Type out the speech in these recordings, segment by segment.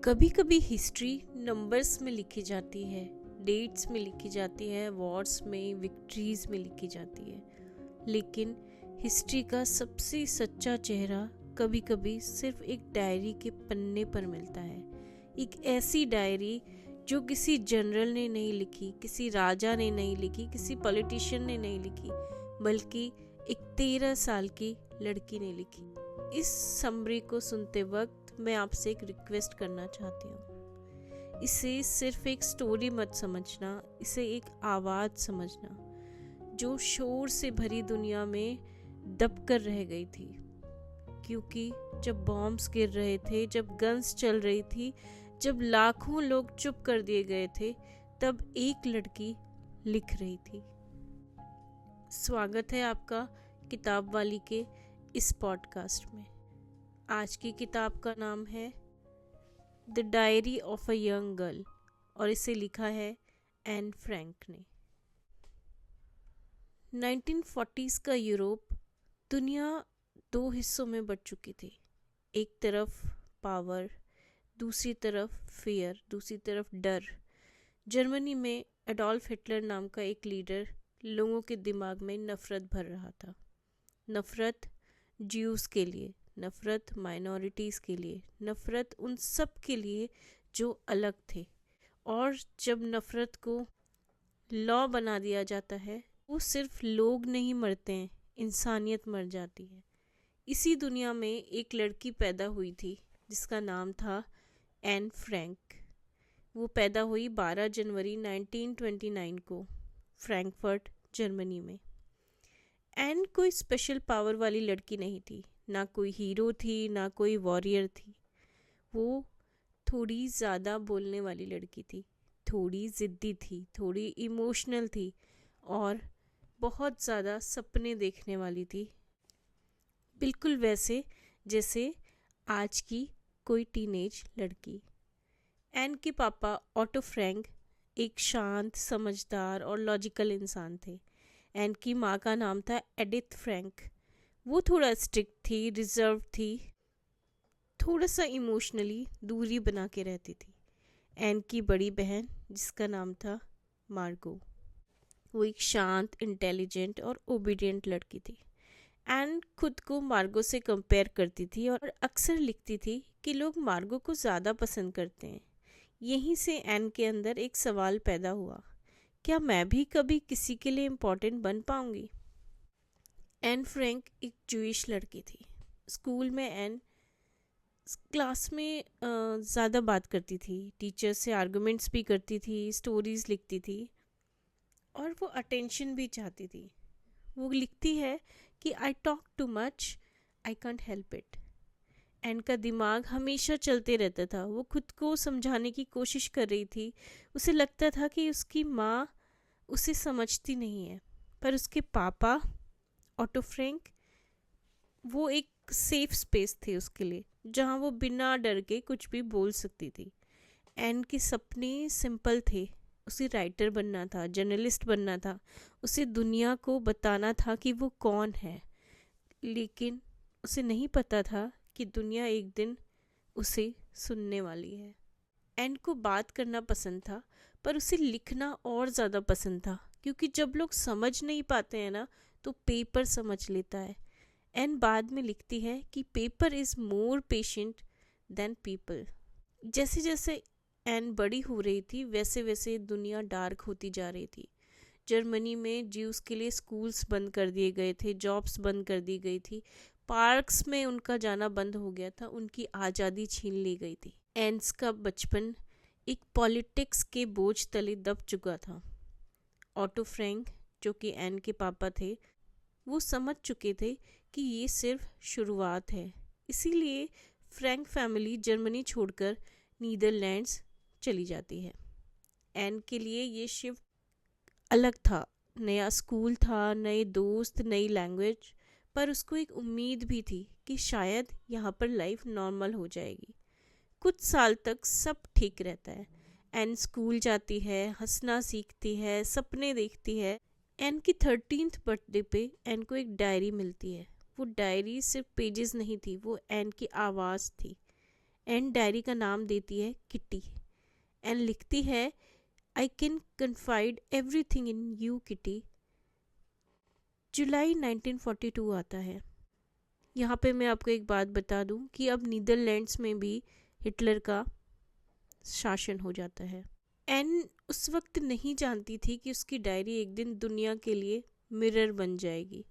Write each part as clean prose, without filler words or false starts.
कभी कभी history numbers में लिखी जाती है, डेट्स में लिखी जाती है, वॉर्स में, विक्ट्रीज में लिखी जाती है। लेकिन हिस्ट्री का सबसे सच्चा चेहरा कभी कभी सिर्फ एक डायरी के पन्ने पर मिलता है। एक ऐसी डायरी जो किसी जनरल ने नहीं लिखी, किसी राजा ने नहीं लिखी, किसी पॉलिटिशियन ने नहीं लिखी, बल्कि एक 13 साल की लड़की ने लिखी। इस समरी को सुनते वक्त मैं आपसे एक रिक्वेस्ट करना चाहती हूँ। इसे सिर्फ एक स्टोरी मत समझना, इसे एक आवाज़ समझना जो शोर से भरी दुनिया में दब कर रह गई थी। क्योंकि जब बॉम्ब्स गिर रहे थे, जब गन्स चल रही थी, जब लाखों लोग चुप कर दिए गए थे, तब एक लड़की लिख रही थी। स्वागत है आपका किताब वाली के इस पॉडकास्ट में। आज की किताब का नाम है the diary of a young girl और इसे लिखा है एन फ्रैंक ने। 1940s का यूरोप दुनिया दो हिस्सों में बट चुकी थी। एक तरफ पावर, दूसरी तरफ फियर, दूसरी तरफ डर। जर्मनी में एडोल्फ हिटलर नाम का एक लीडर लोगों के दिमाग में नफरत भर रहा था। नफरत ज्यूस के लिए, नफरत माइनॉरिटीज़ के लिए, नफरत उन सब के लिए जो अलग थे। और जब नफरत को लॉ बना दिया जाता है, वो सिर्फ लोग नहीं मरते हैं, इंसानियत मर जाती है। इसी दुनिया में एक लड़की पैदा हुई थी जिसका नाम था एन फ्रैंक। वो पैदा हुई 12 जनवरी 1929 को फ्रैंकफर्ट, जर्मनी में। एन कोई स्पेशल पावर वाली लड़की नहीं थी, ना कोई हीरो थी, ना कोई वॉरियर थी। वो थोड़ी ज़्यादा बोलने वाली लड़की थी, थोड़ी ज़िद्दी थी, थोड़ी इमोशनल थी और बहुत ज़्यादा सपने देखने वाली थी। बिल्कुल वैसे जैसे आज की कोई टीनेज लड़की। एन के पापा ऑटो फ्रैंक एक शांत, समझदार और लॉजिकल इंसान थे। एन की माँ का नाम था एडिथ फ्रैंक। वो थोड़ा स्ट्रिक्ट थी, रिजर्व थी, थोड़ा सा इमोशनली दूरी बना के रहती थी। एन की बड़ी बहन जिसका नाम था मार्गो, वो एक शांत, इंटेलिजेंट और ओबीडियंट लड़की थी। एन खुद को मार्गो से कंपेयर करती थी और अक्सर लिखती थी कि लोग मार्गो को ज़्यादा पसंद करते हैं। यहीं से एन के अंदर एक सवाल पैदा हुआ, क्या मैं भी कभी किसी के लिए इम्पोर्टेंट बन पाऊंगी? एन फ्रैंक एक जूइश लड़की थी। स्कूल में एन क्लास में ज़्यादा बात करती थी, टीचर से आर्गुमेंट्स भी करती थी, स्टोरीज़ लिखती थी और वो अटेंशन भी चाहती थी। वो लिखती है कि I talk too much, I can't help it. N का दिमाग हमेशा चलते रहता था। वो खुद को समझाने की कोशिश कर रही थी। उसे लगता था कि उसकी माँ उसे समझती नहीं है, पर उसके पापा ऑटो फ्रैंक वो एक सेफ स्पेस थे उसके लिए, जहाँ वो बिना डर के कुछ भी बोल सकती थी। एन के सपने सिंपल थे। उसे राइटर बनना था, जर्नलिस्ट बनना था, उसे दुनिया को बताना था कि वो कौन है। लेकिन उसे नहीं पता था कि दुनिया एक दिन उसे सुनने वाली है। एन को बात करना पसंद था, पर उसे लिखना और ज़्यादा पसंद था, क्योंकि जब लोग समझ नहीं पाते हैं ना, तो पेपर समझ लेता है। एन बाद में लिखती है कि paper is more patient than people. जैसे जैसे एन बड़ी हो रही थी, वैसे वैसे दुनिया डार्क होती जा रही थी। जर्मनी में ज्यूस के लिए स्कूल्स बंद कर दिए गए थे, जॉब्स बंद कर दी गई थी, पार्क्स में उनका जाना बंद हो गया था, उनकी आज़ादी छीन ली गई थी। एन्स का बचपन एक पॉलिटिक्स के बोझ तले दब चुका था। ऑटो फ्रैंक, जो कि एन के पापा थे, वो समझ चुके थे कि ये सिर्फ शुरुआत है। इसीलिए फ्रैंक फैमिली जर्मनी छोड़कर नीदरलैंड्स चली जाती है। एन के लिए ये शिफ्ट अलग था। नया स्कूल था, नए दोस्त, नई लैंग्वेज, पर उसको एक उम्मीद भी थी कि शायद यहाँ पर लाइफ नॉर्मल हो जाएगी। कुछ साल तक सब ठीक रहता है। एन स्कूल जाती है, हंसना सीखती है, सपने देखती है। एन की 13th बर्थडे पे एन को एक डायरी मिलती है। वो डायरी सिर्फ पेजेस नहीं थी, वो एन की आवाज़ थी। एन डायरी का नाम देती है किटी। एन लिखती है, I can confide everything in you Kitty. जुलाई 1942 आता है। यहाँ पे मैं आपको एक बात बता दूँ कि अब नीदरलैंड्स में भी हिटलर का शासन हो जाता है। एन उस वक्त नहीं जानती थी कि उसकी डायरी एक दिन दुनिया के लिए मिरर बन जाएगी।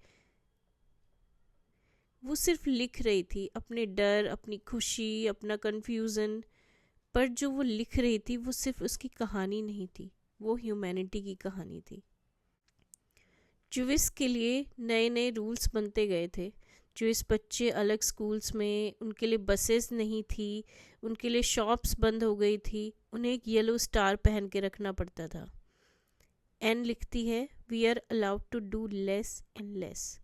वो सिर्फ लिख रही थी अपने डर, अपनी खुशी, अपना कन्फ्यूज़न, पर जो वो लिख रही थी वो सिर्फ उसकी कहानी नहीं थी, वो ह्यूमैनिटी की कहानी थी। ज्यूइश के लिए नए नए रूल्स बनते गए थे। ज्यूइश बच्चे अलग स्कूल्स में, उनके लिए बसेस नहीं थी, उनके लिए शॉप्स बंद हो गई थी, उन्हें एक येलो स्टार पहन के रखना पड़ता था। एन लिखती है, we are allowed to do less and less.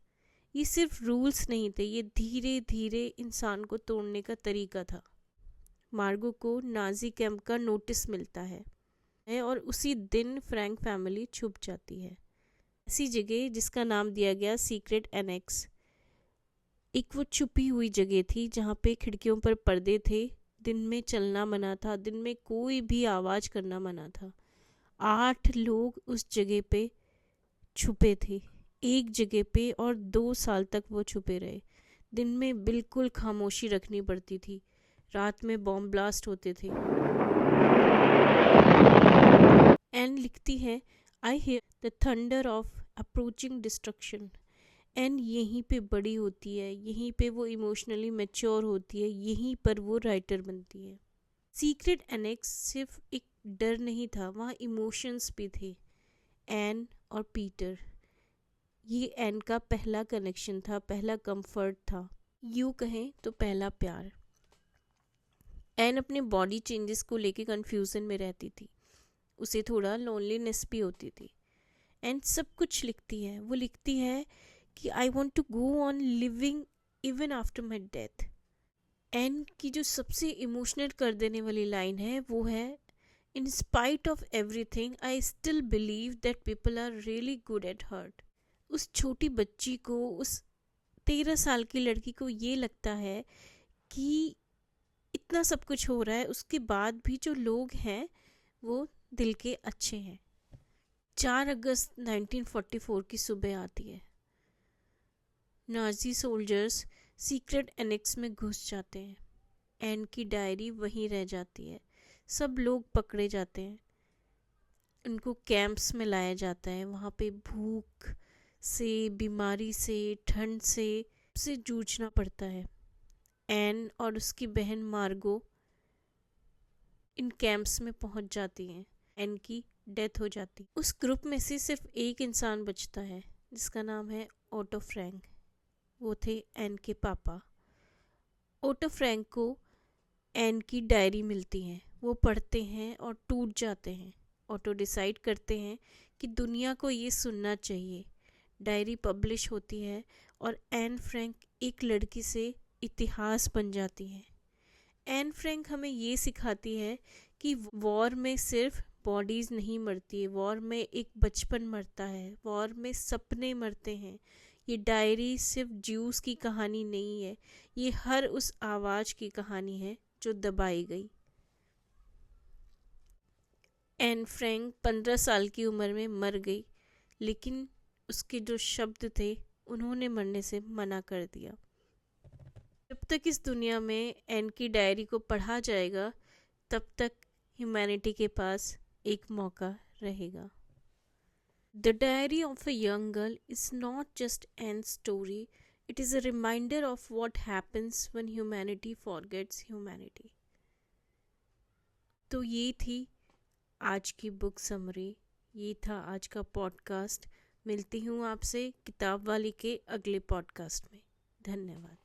ये सिर्फ रूल्स नहीं थे, ये धीरे धीरे इंसान को तोड़ने का तरीका था। मार्गो को नाजी कैंप का नोटिस मिलता है और उसी दिन फ्रैंक फैमिली छुप जाती है ऐसी जगह जिसका नाम दिया गया सीक्रेट एनेक्स। एक वो छुपी हुई जगह थी जहाँ पे खिड़कियों पर पर्दे थे, दिन में चलना मना था, दिन में कोई भी आवाज़ करना मना था। 8 लोग उस जगह पे छुपे थे, एक जगह पे, और 2 साल तक वो छुपे रहे। दिन में बिल्कुल खामोशी रखनी पड़ती थी, रात में बॉम्ब ब्लास्ट होते थे। एन लिखती है, I hear the thunder of approaching destruction. Anne यहीं पे बड़ी होती है, यहीं पे वो इमोशनली मैच्योर होती है, यहीं पर वो राइटर बनती है। सीक्रेट एनेक्स सिर्फ एक डर नहीं था, वहाँ इमोशंस भी थे। एन और पीटर, ये एन का पहला कनेक्शन था, पहला कंफर्ट था, यूँ कहें तो पहला प्यार। एन अपने बॉडी चेंजेस को लेके कंफ्यूजन में रहती थी, उसे थोड़ा लोनलीनेस भी होती थी। एन सब कुछ लिखती है, वो लिखती है कि I want to go on living even after my death. Anne की जो सबसे इमोशनल कर देने वाली लाइन है वो है, in spite of everything I still believe that people are really good at heart. उस छोटी बच्ची को, उस 13 साल की लड़की को ये लगता है कि इतना सब कुछ हो रहा है, उसके बाद भी जो लोग हैं वो दिल के अच्छे हैं। 4 अगस्त 1944 की सुबह आती है। नाजी सोल्जर्स सीक्रेट एनेक्स में घुस जाते हैं। एन की डायरी वहीं रह जाती है। सब लोग पकड़े जाते हैं, उनको कैंप्स में लाया जाता है। वहाँ पे भूख से, बीमारी से, ठंड से जूझना पड़ता है। एन और उसकी बहन मार्गो इन कैंप्स में पहुँच जाती हैं। एन की डेथ हो जाती। उस ग्रुप में से सिर्फ एक इंसान बचता है जिसका नाम है ओटो फ्रैंक। वो थे एन के पापा। ओटो फ्रैंक को एन की डायरी मिलती है, वो पढ़ते हैं और टूट जाते हैं। ओटो डिसाइड करते हैं कि दुनिया को ये सुनना चाहिए। डायरी पब्लिश होती है और एन फ्रैंक एक लड़की से इतिहास बन जाती है। एन फ्रैंक हमें ये सिखाती है कि वॉर में सिर्फ बॉडीज़ नहीं मरती है, वॉर में एक बचपन मरता है, वॉर में सपने मरते हैं। ये डायरी सिर्फ ज्यूस की कहानी नहीं है, ये हर उस आवाज़ की कहानी है जो दबाई गई। एन फ्रैंक 15 साल की उम्र में मर गई, लेकिन उसके जो शब्द थे उन्होंने मरने से मना कर दिया। जब तक इस दुनिया में एन की डायरी को पढ़ा जाएगा, तब तक ह्यूमैनिटी के पास एक मौका रहेगा। The diary of a young girl is not just an story, it is a reminder of what happens when humanity forgets humanity. तो ये थी आज की बुक समरी, ये था आज का पॉडकास्ट। मिलती हूँ आपसे किताब वाली के अगले पॉडकास्ट में। धन्यवाद।